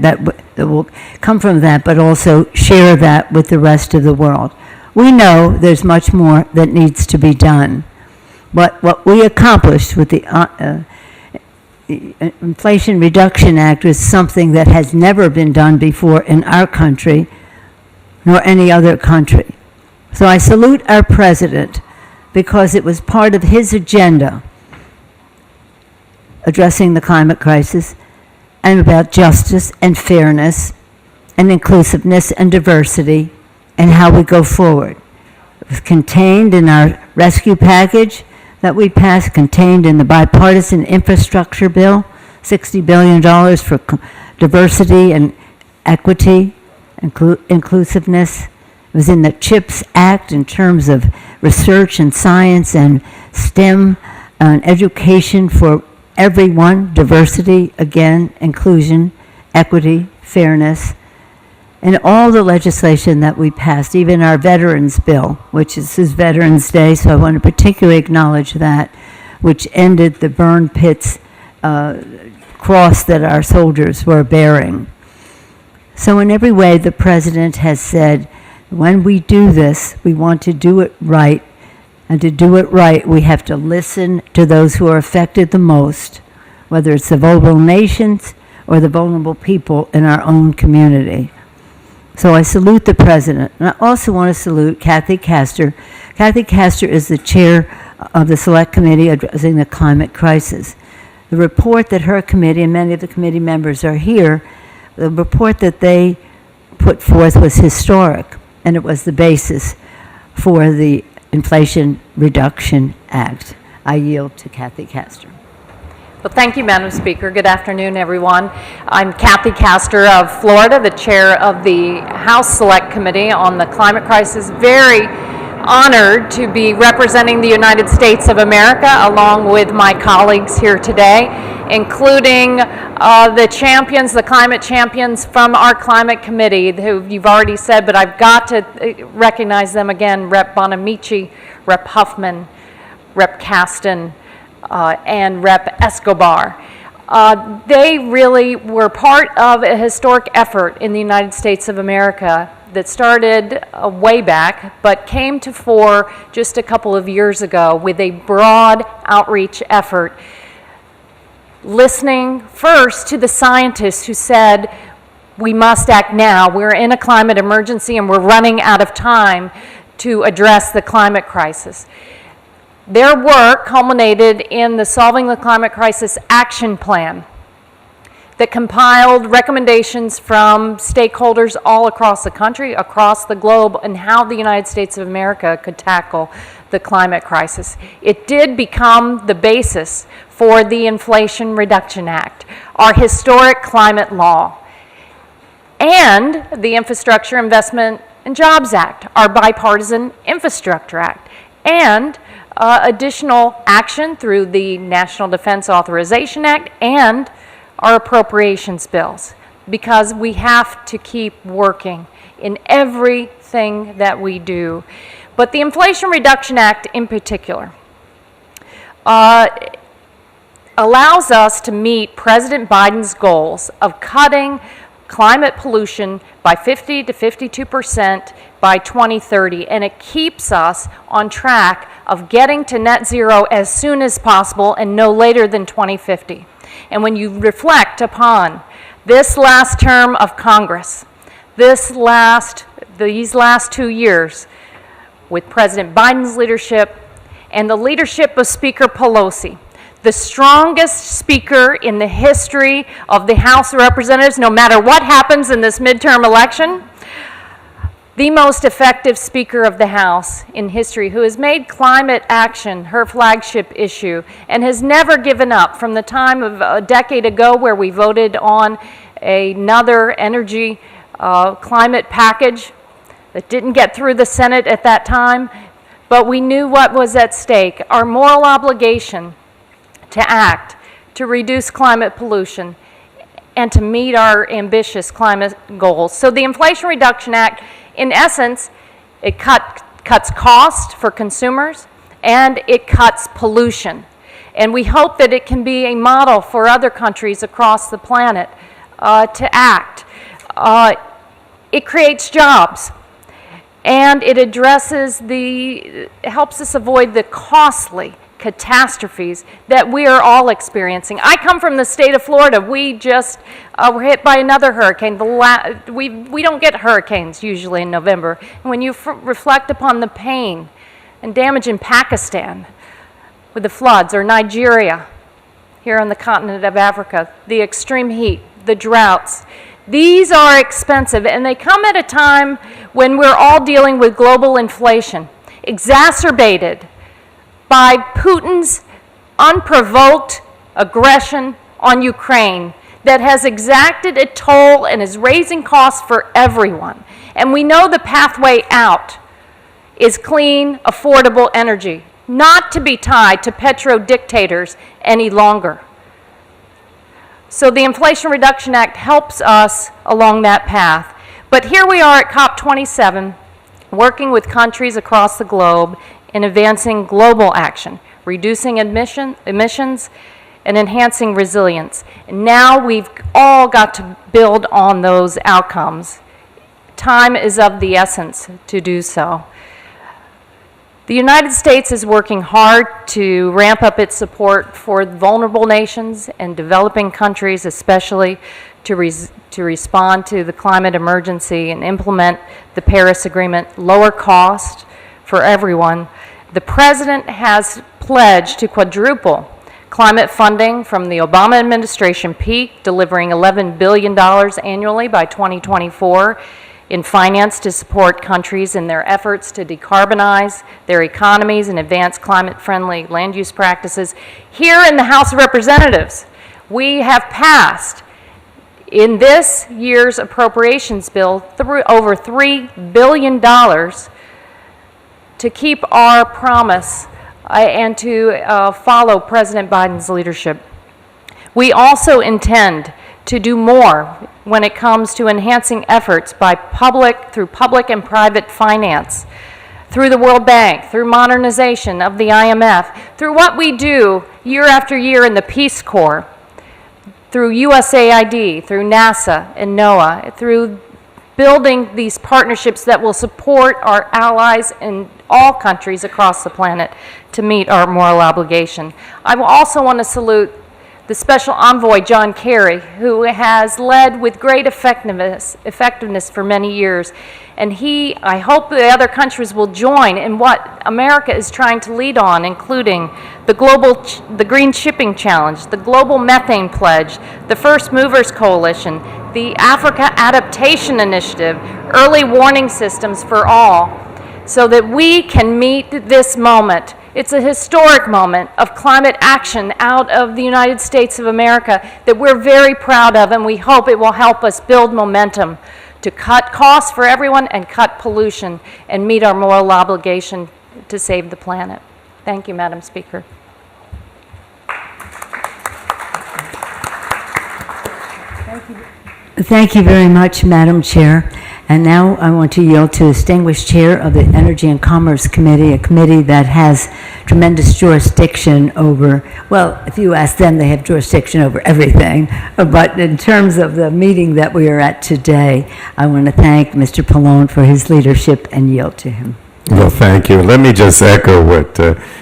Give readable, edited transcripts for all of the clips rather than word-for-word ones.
that will come from that, but also share that with the rest of the world. We know there's much more that needs to be done. But what we accomplished with the Inflation Reduction Act is something that has never been done before in our country, nor any other country. So I salute our president because it was part of his agenda addressing the climate crisis and about justice and fairness and inclusiveness and diversity and how we go forward. It was contained in our rescue package that we passed, contained in the bipartisan infrastructure bill, $60 billion for diversity and equity, inclusiveness. It was in the CHIPS Act in terms of research and science and STEM and education for everyone, diversity, again, inclusion, equity, fairness, and all the legislation that we passed, even our Veterans Bill, which is Veterans Day, so I want to particularly acknowledge that, which ended the burn pits cross that our soldiers were bearing. So in every way, the president has said, when we do this, we want to do it right. And to do it right, we have to listen to those who are affected the most, whether it's the vulnerable nations or the vulnerable people in our own community. So I salute the president. And I also want to salute Kathy Castor. Kathy Castor is the chair of the Select Committee addressing the climate crisis. The report that her committee, and many of the committee members are here, the report that they put forth was historic, and it was the basis for the Inflation Reduction Act. I yield to Kathy Castor. Well, thank you, Madam Speaker. Good afternoon, everyone. I'm Kathy Castor of Florida, the chair of the House Select Committee on the Climate Crisis. Very honored to be representing the United States of America along with my colleagues here today, including the champions, the climate champions from our climate committee, who you've already said, but I've got to recognize them again: Rep. Bonamici, Rep. Huffman, Rep. Kasten, and Rep. Escobar. They really were part of a historic effort in the United States of America that started way back, but came to fore just a couple of years ago with a broad outreach effort, listening first to the scientists who said, we must act now. We're in a climate emergency and we're running out of time to address the climate crisis. Their work culminated in the Solving the Climate Crisis Action Plan that compiled recommendations from stakeholders all across the country, across the globe, and how the United States of America could tackle the climate crisis. It did become the basis for the Inflation Reduction Act, our historic climate law, and the Infrastructure Investment and Jobs Act, our bipartisan Infrastructure Act, and additional action through the National Defense Authorization Act and our appropriations bills, because we have to keep working in everything that we do. But the Inflation Reduction Act in particular allows us to meet President Biden's goals of cutting climate pollution by 50 to 52% by 2030, and it keeps us on track of getting to net zero as soon as possible and no later than 2050. And when you reflect upon this last term of Congress, these last 2 years with President Biden's leadership and the leadership of Speaker Pelosi, the strongest speaker in the history of the House of Representatives, no matter what happens in this midterm election, the most effective Speaker of the House in history, who has made climate action her flagship issue and has never given up from the time of a decade ago where we voted on another energy climate package that didn't get through the Senate at that time, but we knew what was at stake, our moral obligation to act, to reduce climate pollution, and to meet our ambitious climate goals. So the Inflation Reduction Act, in essence, it cuts cost for consumers and it cuts pollution. And we hope that it can be a model for other countries across the planet to act. It creates jobs, and it helps us avoid the costly catastrophes that we are all experiencing. I come from the state of Florida. We just were hit by another hurricane. We don't get hurricanes usually in November. And when you reflect upon the pain and damage in Pakistan with the floods, or Nigeria, here on the continent of Africa, the extreme heat, the droughts, these are expensive, and they come at a time when we're all dealing with global inflation, exacerbated by Putin's unprovoked aggression on Ukraine that has exacted a toll and is raising costs for everyone. And we know the pathway out is clean, affordable energy, not to be tied to petro-dictators any longer. So the Inflation Reduction Act helps us along that path. But here we are at COP27, working with countries across the globe in advancing global action, reducing emissions, and enhancing resilience. And now we've all got to build on those outcomes. Time is of the essence to do so. The United States is working hard to ramp up its support for vulnerable nations and developing countries, especially to respond to the climate emergency and implement the Paris Agreement, lower cost for everyone. The President has pledged to quadruple climate funding from the Obama administration peak, delivering $11 billion annually by 2024 in finance to support countries in their efforts to decarbonize their economies and advance climate-friendly land use practices. Here in the House of Representatives, we have passed in this year's appropriations bill over $3 billion to keep our promise and to follow President Biden's leadership. We also intend to do more when it comes to enhancing efforts through public and private finance, through the World Bank, through modernization of the IMF, through what we do year after year in the Peace Corps, through USAID, through NASA and NOAA, through building these partnerships that will support our allies in all countries across the planet to meet our moral obligation. I will also want to salute the Special Envoy, John Kerry, who has led with great effectiveness for many years. And I hope the other countries will join in what America is trying to lead on, including the Green Shipping Challenge, the Global Methane Pledge, the First Movers Coalition, the Africa Adaptation Initiative, early warning systems for all, so that we can meet this moment. It's a historic moment of climate action out of the United States of America that we're very proud of, and we hope it will help us build momentum to cut costs for everyone and cut pollution and meet our moral obligation to save the planet. Thank you, Madam Speaker. Thank you very much, Madam Chair. And now I want to yield to the distinguished chair of the Energy and Commerce Committee, a committee that has tremendous jurisdiction over, well, if you ask them, they have jurisdiction over everything. But in terms of the meeting that we are at today, I want to thank Mr. Pallone for his leadership and yield to him. Well, thank you. Let me just echo what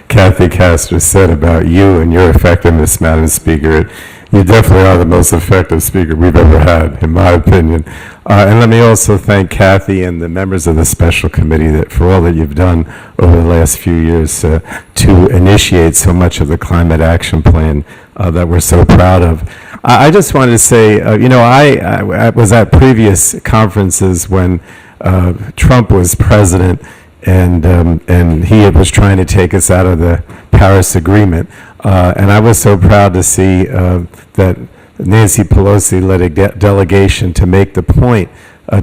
Kathy Castor said about you and your effectiveness, Madam Speaker. You definitely are the most effective speaker we've ever had, in my opinion. And let me also thank Kathy and the members of the special committee for all that you've done over the last few years to initiate so much of the climate action plan that we're so proud of. I just wanted to say, I was at previous conferences when Trump was president, and he was trying to take us out of the Paris Agreement. And I was so proud to see that Nancy Pelosi led a delegation to make the point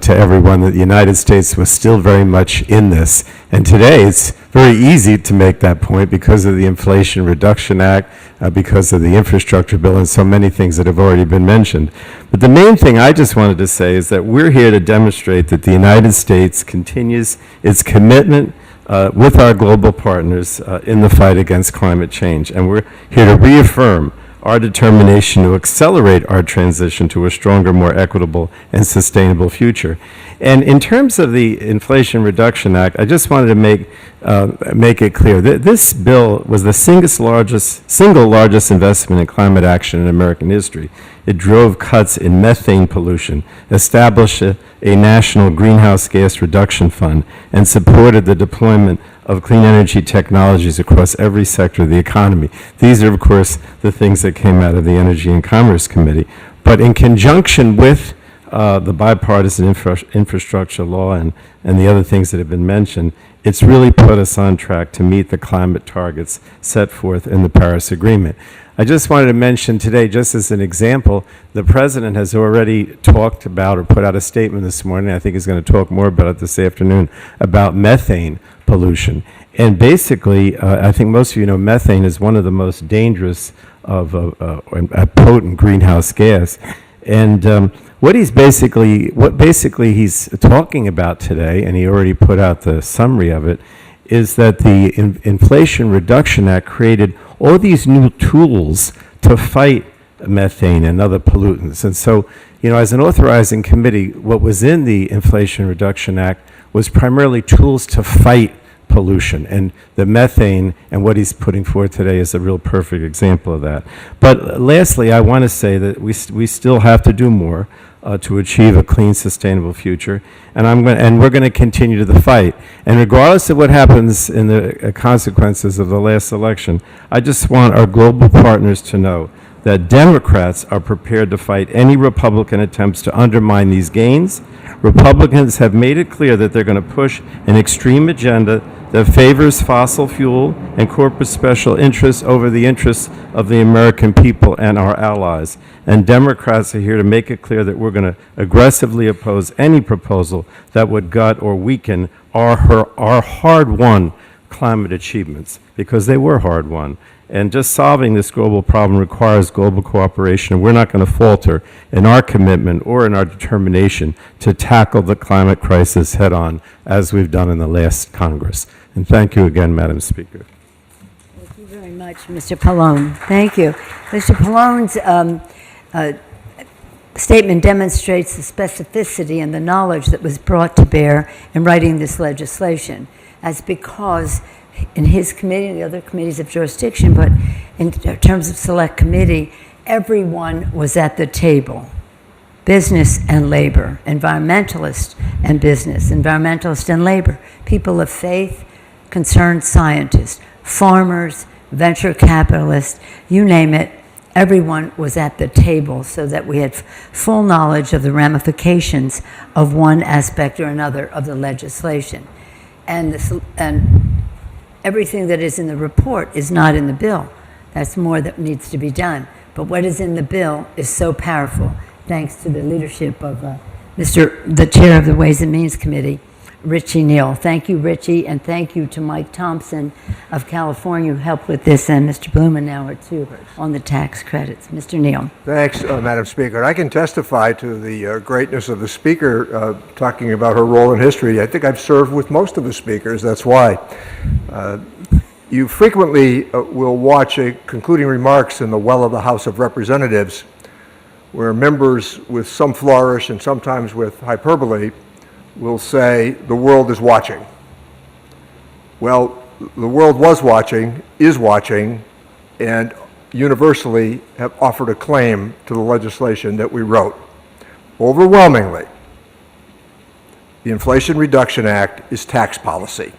to everyone that the United States was still very much in this. And today it's very easy to make that point because of the Inflation Reduction Act, because of the infrastructure bill, and so many things that have already been mentioned. But the main thing I just wanted to say is that we're here to demonstrate that the United States continues its commitment with our global partners in the fight against climate change. And we're here to reaffirm our determination to accelerate our transition to a stronger, more equitable, and sustainable future. And in terms of the Inflation Reduction Act, I just wanted to make it clear that this bill was the single largest investment in climate action in American history. It drove cuts in methane pollution, established a national greenhouse gas reduction fund, and supported the deployment of clean energy technologies across every sector of the economy. These are, of course, the things that came out of the Energy and Commerce Committee. But in conjunction with the bipartisan infrastructure law and the other things that have been mentioned, it's really put us on track to meet the climate targets set forth in the Paris Agreement. I just wanted to mention today, just as an example, the President has already talked about or put out a statement this morning, I think he's going to talk more about it this afternoon, about methane pollution. And basically, I think most of you know methane is one of the most dangerous of a potent greenhouse gas. And what he's basically he's talking about today, and he already put out the summary of it, is that the Inflation Reduction Act created all these new tools to fight methane and other pollutants. And so, as an authorizing committee, what was in the Inflation Reduction Act was primarily tools to fight pollution, and the methane and what he's putting forth today is a real perfect example of that. But lastly, I want to say that we still have to do more to achieve a clean, sustainable future, and we're going to continue the fight. And regardless of what happens in the consequences of the last election, I just want our global partners to know that Democrats are prepared to fight any Republican attempts to undermine these gains. Republicans have made it clear that they're going to push an extreme agenda that favors fossil fuel and corporate special interests over the interests of the American people and our allies. And Democrats are here to make it clear that we're going to aggressively oppose any proposal that would gut or weaken our hard-won climate achievements, because they were hard-won. And just solving this global problem requires global cooperation, and we're not going to falter in our commitment or in our determination to tackle the climate crisis head-on, as we've done in the last Congress. And thank you again, Madam Speaker. Thank you very much, Mr. Pallone. Thank you. Mr. Pallone's statement demonstrates the specificity and the knowledge that was brought to bear in writing this legislation. That's because in his committee and the other committees of jurisdiction, but in terms of select committee, everyone was at the table. Business and labor, environmentalists and business, environmentalists and labor, people of faith, concerned scientists, farmers, venture capitalists, you name it, everyone was at the table so that we had full knowledge of the ramifications of one aspect or another of the legislation. And everything that is in the report is not in the bill. That's more that needs to be done. But what is in the bill is so powerful, thanks to the leadership of the chair of the Ways and Means Committee, Richie Neal. Thank you, Richie, and thank you to Mike Thompson of California who helped with this, and Mr. Blumenauer, too, on the tax credits. Mr. Neal. Thanks, Madam Speaker. I can testify to the greatness of the Speaker talking about her role in history. I think I've served with most of the speakers, that's why. You frequently will watch concluding remarks in the well of the House of Representatives where members with some flourish and sometimes with hyperbole will say, the world is watching. Well, the world was watching, is watching, and universally have offered a claim to the legislation that we wrote. Overwhelmingly, the Inflation Reduction Act is tax policy.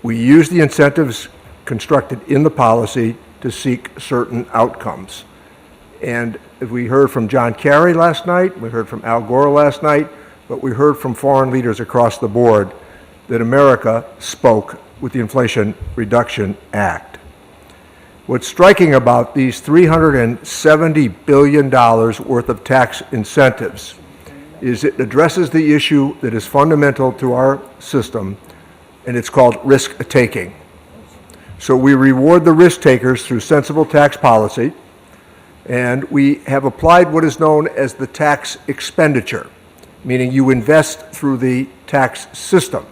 We use the incentives constructed in the policy to seek certain outcomes. And as we heard from John Kerry last night, we heard from Al Gore last night, but we heard from foreign leaders across the board that America spoke with the Inflation Reduction Act. What's striking about these $370 billion worth of tax incentives is it addresses the issue that is fundamental to our system, and it's called risk-taking. So we reward the risk takers through sensible tax policy, and we have applied what is known as the tax expenditure, meaning you invest through the tax system.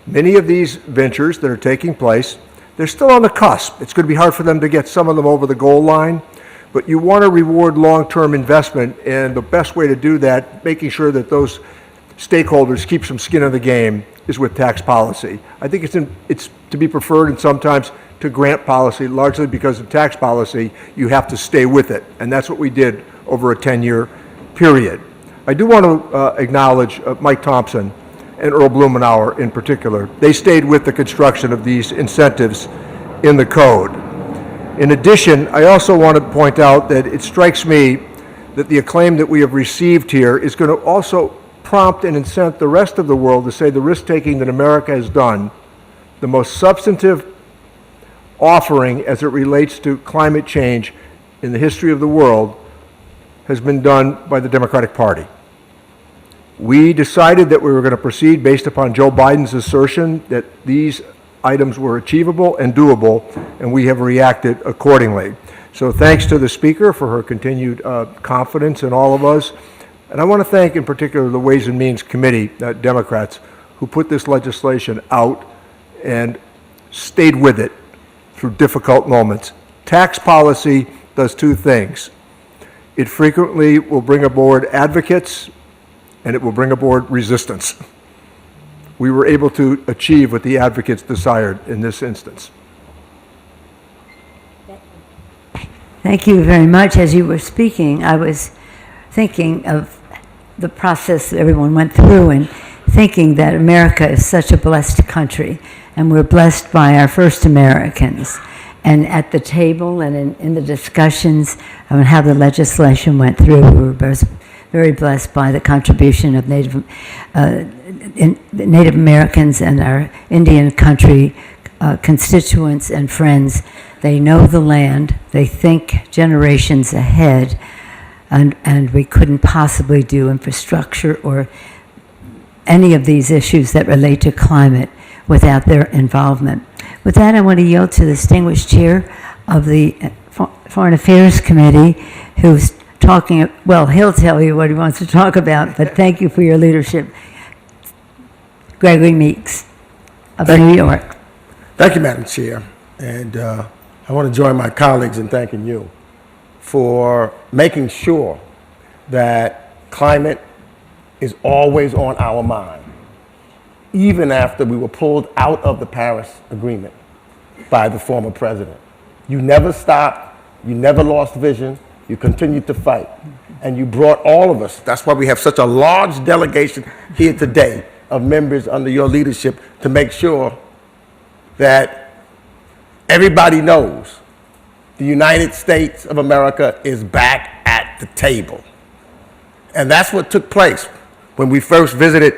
Many of these ventures that are taking place They're still on the cusp. It's going to be hard for them to get some of them over the goal line, but you want to reward long-term investment, and the best way to do that, making sure that those stakeholders keep some skin in the game, is with tax policy. I think it's to be preferred, and sometimes to grant policy, largely because of tax policy, you have to stay with it, and that's what we did over a 10-year period. I do want to acknowledge Mike Thompson and Earl Blumenauer in particular. They stayed with the construction of these incentives in the code. In addition, I also want to point out that it strikes me that the acclaim that we have received here is going to also prompt and incent the rest of the world to say the risk-taking that America has done, the most substantive offering as it relates to climate change in the history of the world, has been done by the Democratic Party. We decided that we were going to proceed based upon Joe Biden's assertion that these items were achievable and doable, and we have reacted accordingly. So thanks to the Speaker for her continued confidence in all of us. And I want to thank in particular the Ways and Means Committee, Democrats, who put this legislation out and stayed with it through difficult moments. Tax policy does two things. It frequently will bring aboard advocates, and it will bring aboard resistance. We were able to achieve what the advocates desired in this instance. Thank you very much. As you were speaking, I was thinking of the process that everyone went through and thinking that America is such a blessed country, and we're blessed by our first Americans. And at the table and in the discussions on how the legislation went through, we were very blessed by the contribution of Native Americans and our Indian country constituents and friends. They know the land, they think generations ahead, and we couldn't possibly do infrastructure or any of these issues that relate to climate without their involvement. With that, I want to yield to the distinguished chair of the Foreign Affairs Committee, who's talking, well, he'll tell you what he wants to talk about, but thank you for your leadership. Gregory Meeks of New York. Thank you, Madam Chair. And I want to join my colleagues in thanking you for making sure that climate is always on our mind, even after we were pulled out of the Paris Agreement by the former president. You never stopped, you never lost vision, you continued to fight, and you brought all of us. That's why we have such a large delegation here today of members under your leadership to make sure that everybody knows the United States of America is back at the table. And that's what took place when we first visited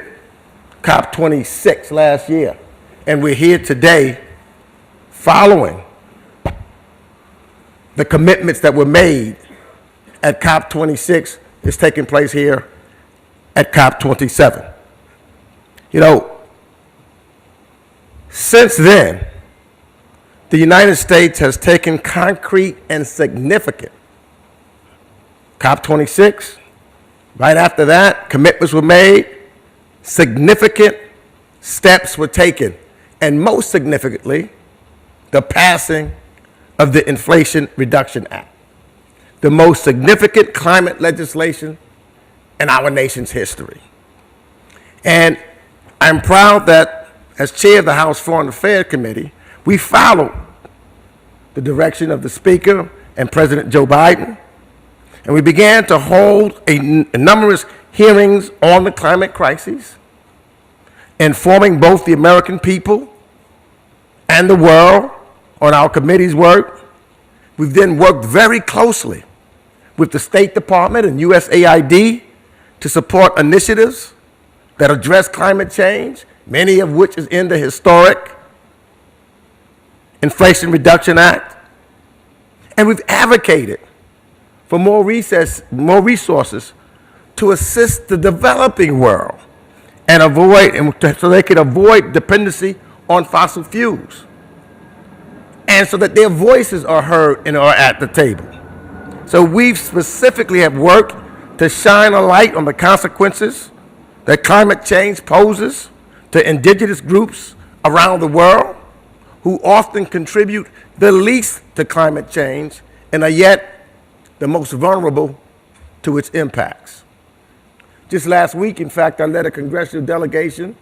COP26 last year. And we're here today following the commitments that were made at COP26 is taking place here at COP27. You know, since then, the United States has taken concrete and significant. COP26, right after that, commitments were made, significant steps were taken, and most significantly, the passing of the Inflation Reduction Act, the most significant climate legislation in our nation's history. And I'm proud that, as chair of the House Foreign Affairs Committee, we followed the direction of the Speaker and President Joe Biden, and we began to hold numerous hearings on the climate crisis, informing both the American people and the world on our committee's work. We've then worked very closely with the State Department and USAID to support initiatives that address climate change, many of which is in the historic Inflation Reduction Act. And we've advocated for more resources to assist the developing world and so they can avoid dependency on fossil fuels, and so that their voices are heard and are at the table. So we specifically have worked to shine a light on the consequences that climate change poses to indigenous groups around the world, who often contribute the least to climate change and are yet the most vulnerable to its impacts. Just last week, in fact, I led a congressional delegation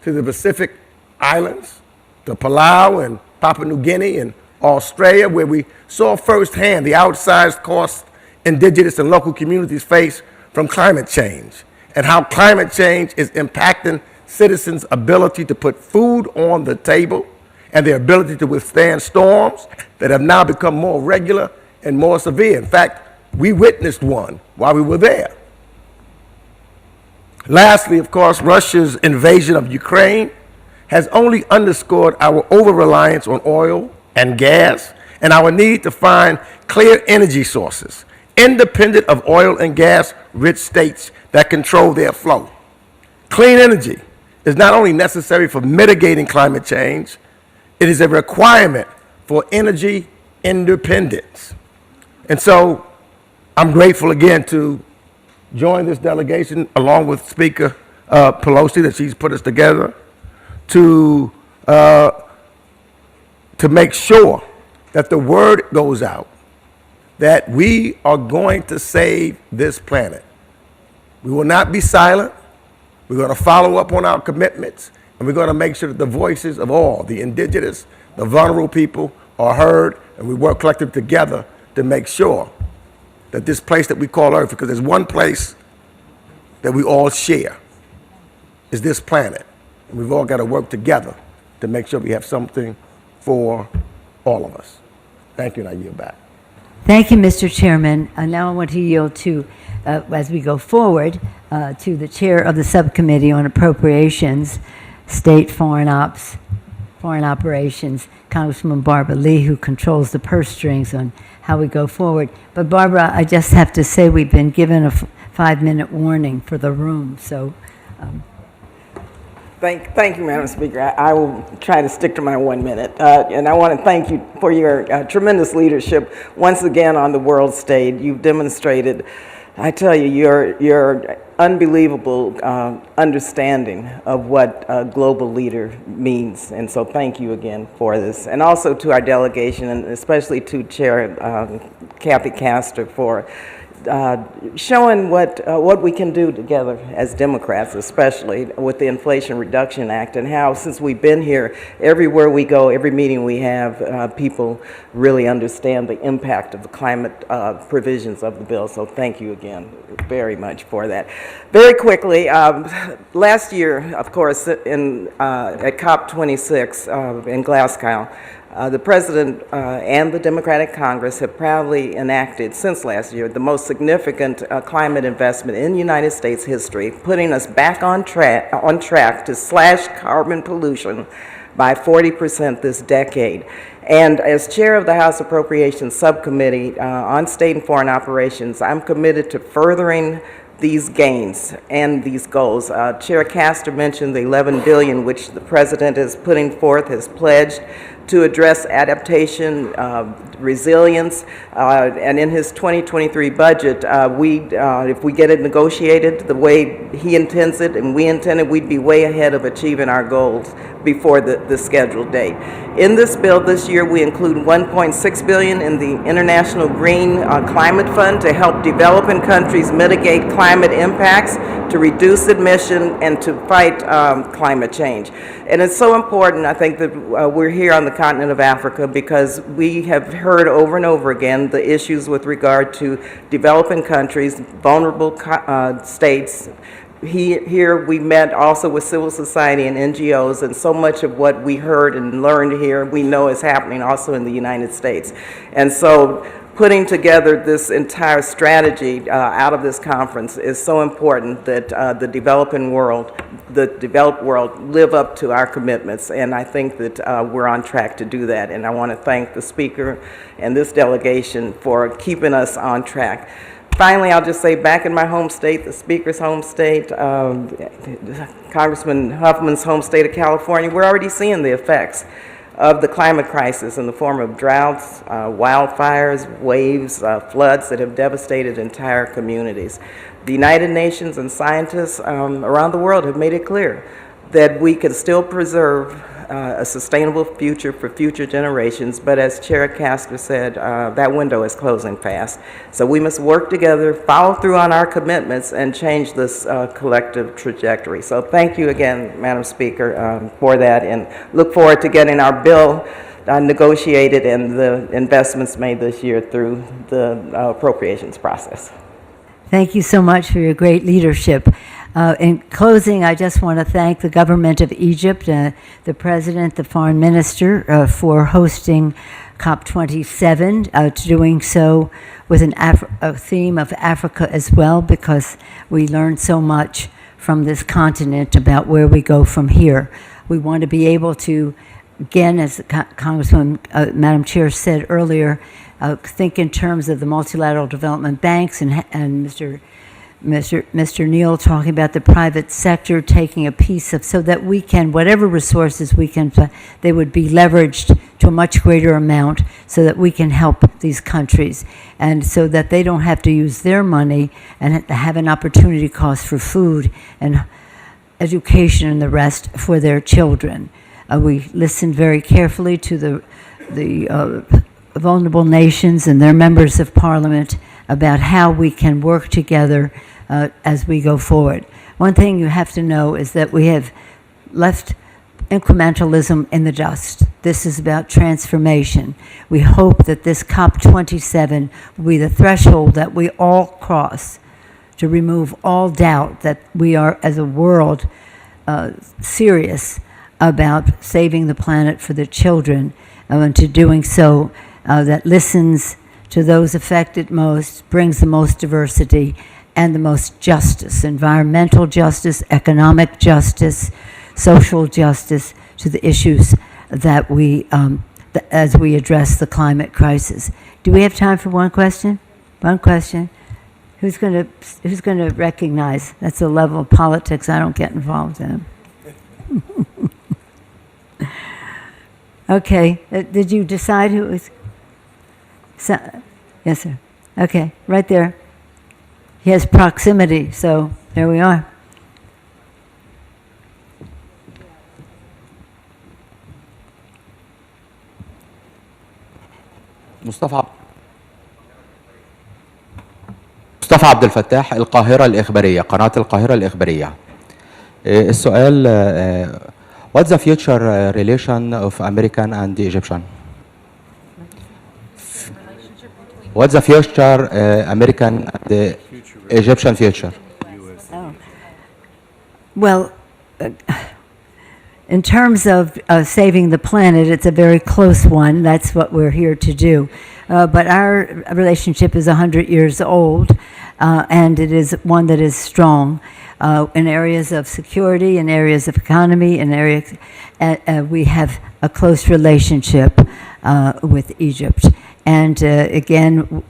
to the Pacific Islands, to Palau and Papua New Guinea and Australia, where we saw firsthand the outsized costs indigenous and local communities face from climate change, and how climate change is impacting citizens' ability to put food on the table and their ability to withstand storms that have now become more regular and more severe. In fact, we witnessed one while we were there. Lastly, of course, Russia's invasion of Ukraine has only underscored our over-reliance on oil and gas and our need to find clear energy sources, independent of oil and gas-rich states that control their flow. Clean energy is not only necessary for mitigating climate change, it is a requirement for energy independence. And so I'm grateful again to join this delegation along with Speaker Pelosi, that she's put us together to make sure that the word goes out that we are going to save this planet. We will not be silent. We're going to follow up on our commitments, and we're going to make sure that the voices of all, the indigenous, the vulnerable people, are heard, and we work collectively together to make sure that this place that we call Earth, because there's one place that we all share, is this planet. And we've all got to work together to make sure we have something for all of us. Thank you, and I yield back. Thank you, Mr. Chairman. Now I want to yield to, as we go forward, to the chair of the Subcommittee on Appropriations, State Foreign Operations, Congresswoman Barbara Lee, who controls the purse strings on how we go forward. But Barbara, I just have to say we've been given a 5-minute warning for the room, so. Thank you, Madam Speaker. I will try to stick to my 1 minute. And I want to thank you for your tremendous leadership once again on the world stage. You've demonstrated, I tell you, your unbelievable understanding of what a global leader means. And so thank you again for this. And also to our delegation, and especially to Chair Kathy Castor for showing what we can do together as Democrats, especially with the Inflation Reduction Act, and how since we've been here, everywhere we go, every meeting we have, people really understand the impact of the climate provisions of the bill. So thank you again very much for that. Very quickly, last year, of course, at COP26 in Glasgow, the President and the Democratic Congress have proudly enacted, since last year, the most significant climate investment in United States history, putting us back on track to slash carbon pollution by 40% this decade. And as chair of the House Appropriations Subcommittee on State and Foreign Operations, I'm committed to furthering these gains and these goals. Chair Castor mentioned the $11 billion which the President is putting forth, has pledged to address adaptation, resilience, and in his 2023 budget, if we get it negotiated the way he intends it and we intend it, we'd be way ahead of achieving our goals before the scheduled date. In this bill this year, we include $1.6 billion in the International Green Climate Fund to help developing countries mitigate climate impacts, to reduce emission, and to fight climate change. And it's so important, I think, that we're here on the continent of Africa because we have heard over and over again the issues with regard to developing countries, vulnerable states. Here we met also with civil society and NGOs, and so much of what we heard and learned here we know is happening also in the United States. And so putting together this entire strategy out of this conference is so important that the developed world live up to our commitments, and I think that we're on track to do that. And I want to thank the Speaker and this delegation for keeping us on track. Finally, I'll just say, back in my home state, the Speaker's home state, Congressman Huffman's home state of California, we're already seeing the effects of the climate crisis in the form of droughts, wildfires, waves, floods that have devastated entire communities. The United Nations and scientists around the world have made it clear that we can still preserve a sustainable future for future generations. But as Chair Castro said, that window is closing fast. So we must work together, follow through on our commitments, and change this collective trajectory. So thank you again, Madam Speaker, for that, and look forward to getting our bill negotiated and the investments made this year through the appropriations process. Thank you so much for your great leadership. In closing, I just want to thank the government of Egypt, the president, the foreign minister, for hosting COP27, doing so with a theme of Africa as well, because we learned so much from this continent about where we go from here. We want to be able to, again, as Congresswoman, Madam Chair said earlier, think in terms of the multilateral development banks and Mr. Neal talking about the private sector taking a piece of, so that we can, whatever resources we can, they would be leveraged to a much greater amount so that we can help these countries, and so that they don't have to use their money and have an opportunity cost for food and education and the rest for their children. We listened very carefully to the vulnerable nations and their members of parliament about how we can work together as we go forward. One thing you have to know is that we have left incrementalism in the dust. This is about transformation. We hope that this COP27 will be the threshold that we all cross to remove all doubt that we are, as a world, serious about saving the planet for the children, and to doing so that listens to those affected most, brings the most diversity and the most justice, environmental justice, economic justice, social justice, to the issues that we, as we address the climate crisis. Do we have time for one question? One question? Who's going to recognize? That's a level of politics I don't get involved in. Okay, did you decide who was? Yes, sir. Okay, right there. He has proximity, so there we are. مصطفى عبد الفتاح، القاهرة الإخبارية، قناة القاهرة الإخبارية. السؤال what's the future relation of American and Egyptian? What's the future American and Egyptian future? Oh. Well, in terms of saving the planet, it's a very close one. That's what we're here to do. But our relationship is 100 years old, and it is one that is strong in areas of security, in areas of economy, in areas we have a close relationship with Egypt. And again,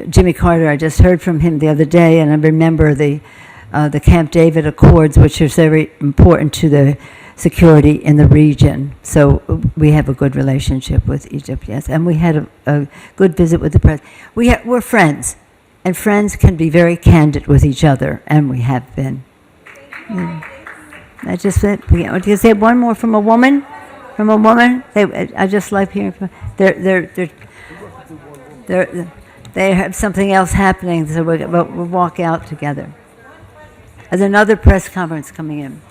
Jimmy Carter, I just heard from him the other day, and I remember the Camp David Accords, which is very important to the security in the region. So we have a good relationship with Egypt, yes. And we had a good visit with the president. We're friends, and friends can be very candid with each other, and we have been. I just said, do you say one more from a woman? From a woman? I just like hearing from, they have something else happening, so we'll walk out together. There's another press conference coming in.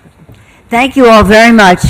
Thank you all very much.